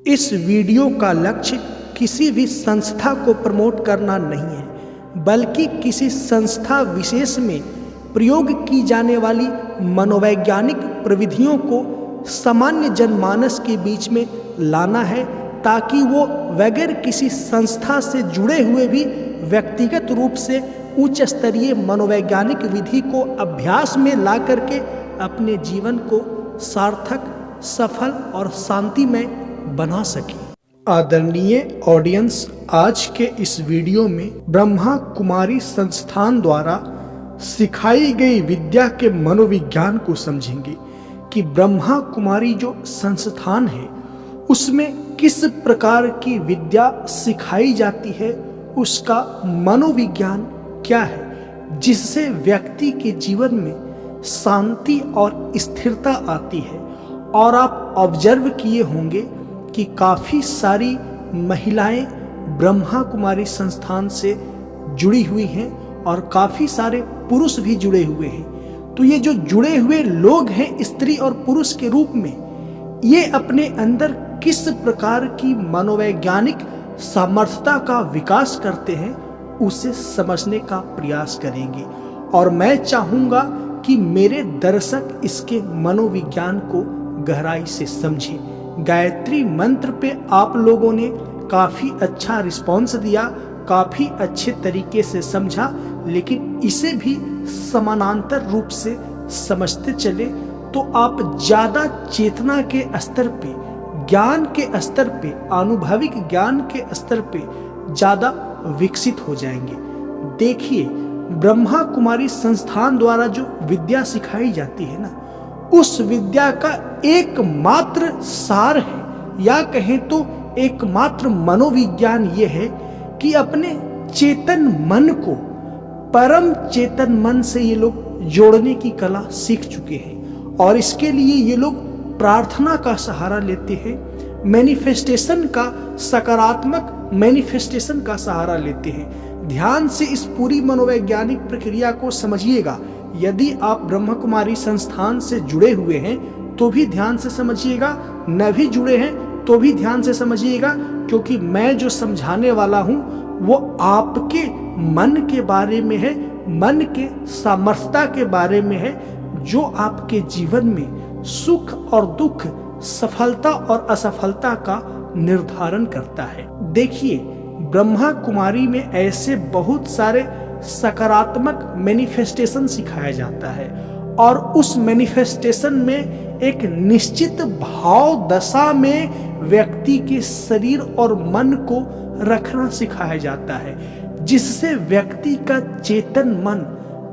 इस वीडियो का लक्ष्य किसी भी संस्था को प्रमोट करना नहीं है, बल्कि किसी संस्था विशेष में प्रयोग की जाने वाली मनोवैज्ञानिक प्रविधियों को सामान्य जनमानस के बीच में लाना है, ताकि वो बगैर किसी संस्था से जुड़े हुए भी व्यक्तिगत रूप से उच्च स्तरीय मनोवैज्ञानिक विधि को अभ्यास में ला करके अपने जीवन को सार्थक, सफल और शांतिमय बना सके। आदरणीय ऑडियंस, आज के इस वीडियो में ब्रह्मा कुमारी संस्थान द्वारा सिखाई गई विद्या के मनोविज्ञान को समझेंगे कि ब्रह्मा कुमारी जो संस्थान है उसमें किस प्रकार की विद्या सिखाई जाती है, उसका मनोविज्ञान क्या है, जिससे व्यक्ति के जीवन में शांति और स्थिरता आती है। और आप ऑब्जर्व किए होंगे कि काफ़ी सारी महिलाएं ब्रह्मा कुमारी संस्थान से जुड़ी हुई हैं और काफ़ी सारे पुरुष भी जुड़े हुए हैं। तो ये जो जुड़े हुए लोग हैं स्त्री और पुरुष के रूप में, ये अपने अंदर किस प्रकार की मनोवैज्ञानिक सामर्थ्यता का विकास करते हैं उसे समझने का प्रयास करेंगे। और मैं चाहूँगा कि मेरे दर्शक इसके मनोविज्ञान को गहराई से समझें। गायत्री मंत्र पे आप लोगों ने काफ़ी अच्छा रिस्पॉन्स दिया, काफ़ी अच्छे तरीके से समझा, लेकिन इसे भी समानांतर रूप से समझते चले तो आप ज़्यादा चेतना के स्तर पे, ज्ञान के स्तर पे, अनुभविक ज्ञान के स्तर पे ज़्यादा विकसित हो जाएंगे। देखिए, ब्रह्मा कुमारी संस्थान द्वारा जो विद्या सिखाई जाती है ना, उस विद्या का एकमात्र सार है, या कहें तो एकमात्र मनोविज्ञान ये है कि अपने चेतन मन को परम चेतन मन से ये लोग जोड़ने की कला सीख चुके हैं। और इसके लिए ये लोग प्रार्थना का सहारा लेते हैं, मैनिफेस्टेशन का, सकारात्मक मैनिफेस्टेशन का सहारा लेते हैं। ध्यान से इस पूरी मनोवैज्ञानिक प्रक्रिया को समझिएगा। यदि आप ब्रह्मा कुमारी संस्थान से जुड़े हुए हैं तो भी ध्यान से समझिएगा, न भी जुड़े हैं तो भी ध्यान से समझिएगा, क्योंकि मैं जो समझाने वाला हूं वो आपके मन के बारे में है, मन के सामर्थ्यता के बारे में है, जो आपके जीवन में सुख और दुख, सफलता और असफलता का निर्धारण करता है। देखिए, ब्रह्मा कुमारी में ऐसे बहुत सारे सकारात्मक मैनिफेस्टेशन सिखाया जाता है, और उस मैनिफेस्टेशन में एक निश्चित भाव दशा में व्यक्ति के शरीर और मन को रखना सिखाया जाता है, जिससे व्यक्ति का चेतन मन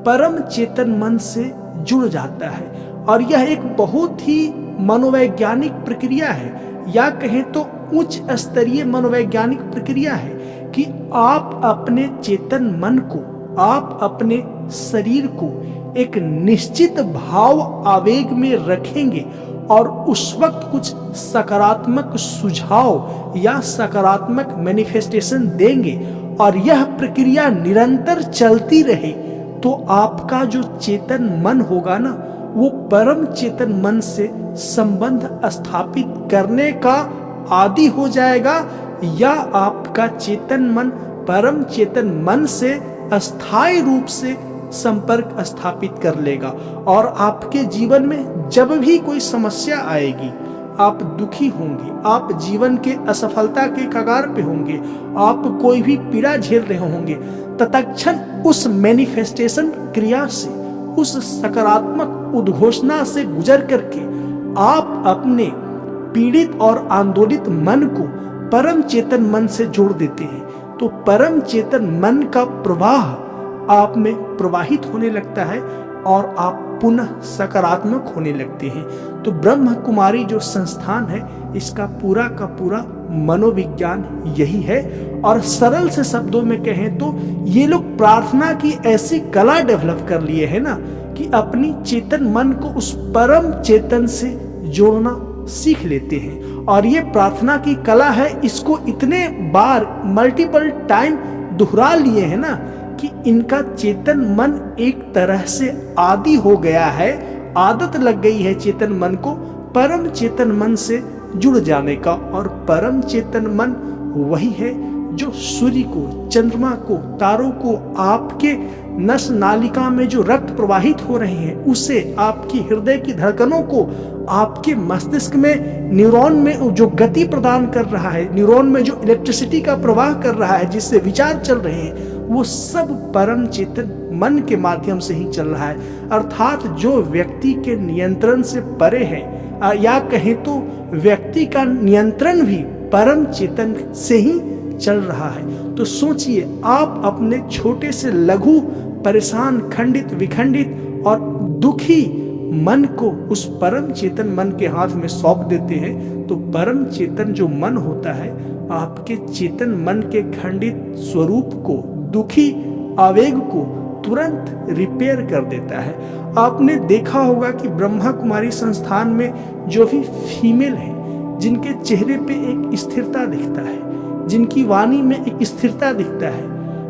परम चेतन मन से जुड़ जाता है। और यह एक बहुत ही मनोवैज्ञानिक प्रक्रिया है, या कहें तो उच्च स्तरीय मनोवैज्ञानिक प्रक्रिया है कि आप अपने चेतन मन को, आप अपने शरीर को एक निश्चित भाव आवेग में रखेंगे और उस वक्त कुछ सकारात्मक सुझाव या सकारात्मक मैनिफेस्टेशन देंगे, और यह प्रक्रिया निरंतर चलती रहे तो आपका जो चेतन मन होगा ना, वो परम चेतन मन से संबंध स्थापित करने का आदी हो जाएगा, या आपका चेतन मन परम चेतन मन से अस्थायी रूप से संपर्क स्थापित कर लेगा। और आपके जीवन में जब भी कोई समस्या आएगी, आप दुखी होंगे, आप जीवन के असफलता के कगार पे होंगे, आप कोई भी पीड़ा झेल रहे होंगे, तत्क्षण उस मैनिफेस्टेशन क्रिया से, उस सकारात्मक उद्घोषणा से गुजर करके आप अपने पीड़ित और आंदोलित मन को परम चेतन मन से जोड़ देते हैं। तो परम चेतन मन का प्रवाह आप में प्रवाहित होने लगता है और आप पुनः सकारात्मक होने लगते हैं। तो ब्रह्मा कुमारी जो संस्थान है, इसका पूरा का पूरा मनोविज्ञान यही है। और सरल से शब्दों में कहें तो ये लोग प्रार्थना की ऐसी कला डेवलप कर लिए है ना, कि अपनी चेतन मन को उस परम चेतन से जोड़ना सीख लेते हैं। और ये प्रार्थना की कला है, इसको इतने बार मल्टीपल टाइम दोहरा लिए है ना, कि इनका चेतन मन एक तरह से आदी हो गया है, आदत लग गई है चेतन मन को परम चेतन मन से जुड़ जाने का। और परम चेतन मन वही है जो सूर्य को, चंद्रमा को, तारों को, आपके नस नालिका में जो रक्त प्रवाहित हो रहे हैं उसे, आपकी हृदय की धड़कनों को, आपके मस्तिष्क में न्यूरॉन में जो गति प्रदान कर रहा है, न्यूरॉन में जो इलेक्ट्रिसिटी का प्रवाह कर रहा है, जिससे विचार चल रहे हैं, वो सब परम चेतन मन के माध्यम से ही चल रहा है। अर्थात जो व्यक्ति के नियंत्रण से परे है, या कहें तो व्यक्ति का नियंत्रण भी परम चेतन से ही चल रहा है। तो सोचिए, आप अपने छोटे से लघु, परेशान, खंडित, विखंडित और दुखी मन को उस परम चेतन मन के हाथ में सौंप देते हैं, तो परम चेतन जो मन होता है आपके चेतन मन के खंडित स्वरूप को, दुखी आवेग को तुरंत रिपेयर कर देता है। आपने देखा होगा कि ब्रह्मा कुमारी संस्थान में जो भी फीमेल है, जिनके चेहरे पे एक स्थिरता दिखता है, जिनकी वाणी में एक स्थिरता दिखता है,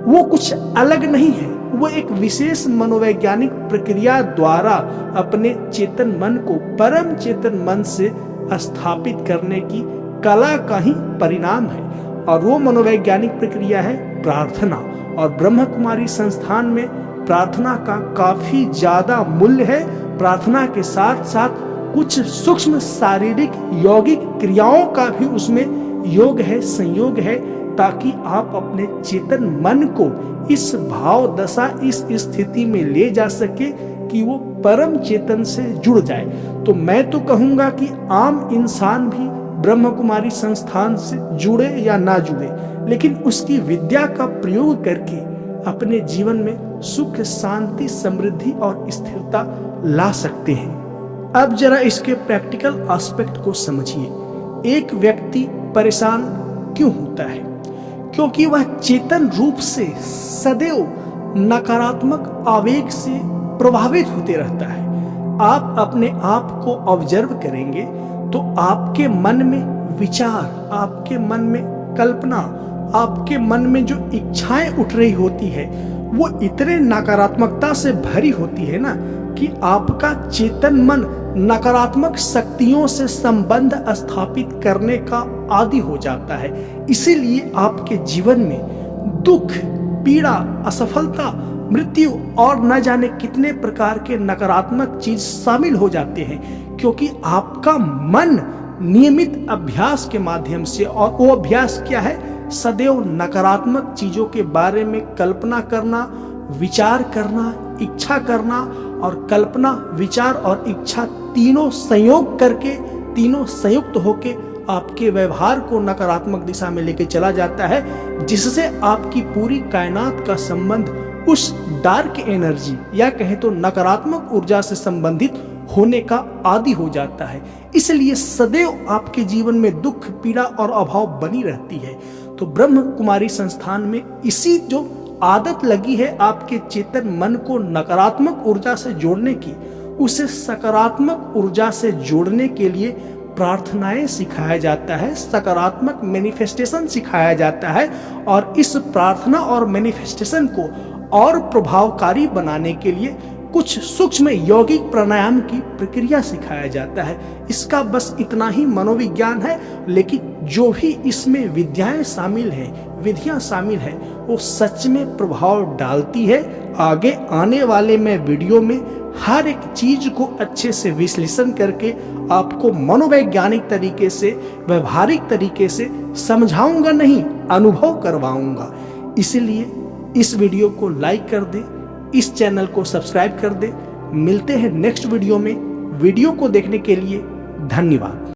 वो कुछ अलग नहीं है, वो एक विशेष मनोवैज्ञानिक प्रक्रिया द्वारा अपने चेतन मन को परम चेतन मन से स्थापित करने की कला का ही परिणाम है। और वो मनोवैज्ञानिक प्रक्रिया है प्रार्थना। और ब्रह्मा कुमारी संस्थान में प्रार्थना का काफी ज्यादा मूल्य है। प्रार्थना के साथ साथ कुछ सूक्ष्म शारीरिक यौगिक क्रियाओं का भी उसमें योग है, संयोग है, ताकि आप अपने चेतन मन को इस भाव दशा, इस स्थिति में ले जा सके कि वो परम चेतन से जुड़ जाए। तो मैं तो कहूंगा कि आम इंसान भी ब्रह्म कुमारी संस्थान से जुड़े या ना जुड़े, लेकिन उसकी विद्या का प्रयोग करके अपने जीवन में सुख, शांति, समृद्धि और स्थिरता ला सकते हैं। अब जरा इसके प्रैक्टिकल एस्पेक्ट को समझिए। एक व्यक्ति परेशान क्यों होता है? क्योंकि वह चेतन रूप से सदैव नकारात्मक आवेग से प्रभावित होते रहता है। आप अपने आप को ऑब्जर्व करेंगे तो आपके मन में विचार, आपके मन में कल्पना, आपके मन में जो इच्छाएं उठ रही होती है वो इतने नकारात्मकता से भरी होती है ना कि आपका चेतन मन नकारात्मक शक्तियों से संबंध स्थापित करने का आदी हो जाता है। इसीलिए आपके जीवन में दुख, पीड़ा, असफलता, मृत्यु और न जाने कितने प्रकार के नकारात्मक चीज शामिल हो जाते हैं, क्योंकि आपका मन नियमित अभ्यास के माध्यम से, और वो अभ्यास क्या है? सदैव नकारात्मक चीजों के बारे में कल्पना करना, विचार करना, इच्छा करना, और कल्पना, विचार और इच्छा तीनों संयोग करके, तीनों संयुक्त होके आपके व्यवहार को नकारात्मक दिशा में लेके चला जाता है, जिससे आपकी पूरी कायनात का संबंध उस डार्क एनर्जी या कहें तो नकारात्मक ऊर्जा से संबंधित होने का आदी हो जाता है। इसलिए सदैव आपके जीवन में दुख, पीड़ा और अभाव बनी रहती है। तो ब्रह्म कुमारी संस्थान में इसी जो आदत लगी है आपके चेतन मन को नकारात्मक ऊर्जा से जोड़ने की, उसे सकारात्मक ऊर्जा से जोड़ने के लिए प्रार्थनाएं सिखाया जाता है, सकारात्मक मैनिफेस्टेशन सिखाया जाता है, और इस प्रार्थना और मैनिफेस्टेशन को और प्रभावकारी बनाने के लिए कुछ सूक्ष्म यौगिक प्राणायाम की प्रक्रिया सिखाया जाता है। इसका बस इतना ही मनोविज्ञान है, लेकिन जो भी इसमें विद्याएं शामिल हैं, विधियां शामिल हैं, वो सच में प्रभाव डालती है। आगे आने वाले मैं वीडियो में हर एक चीज को अच्छे से विश्लेषण करके आपको मनोवैज्ञानिक तरीके से, व्यवहारिक तरीके से समझाऊंगा, नहीं अनुभव करवाऊंगा। इसलिए इस वीडियो को लाइक कर दे, इस चैनल को सब्सक्राइब कर दे। मिलते हैं नेक्स्ट वीडियो में। वीडियो को देखने के लिए धन्यवाद।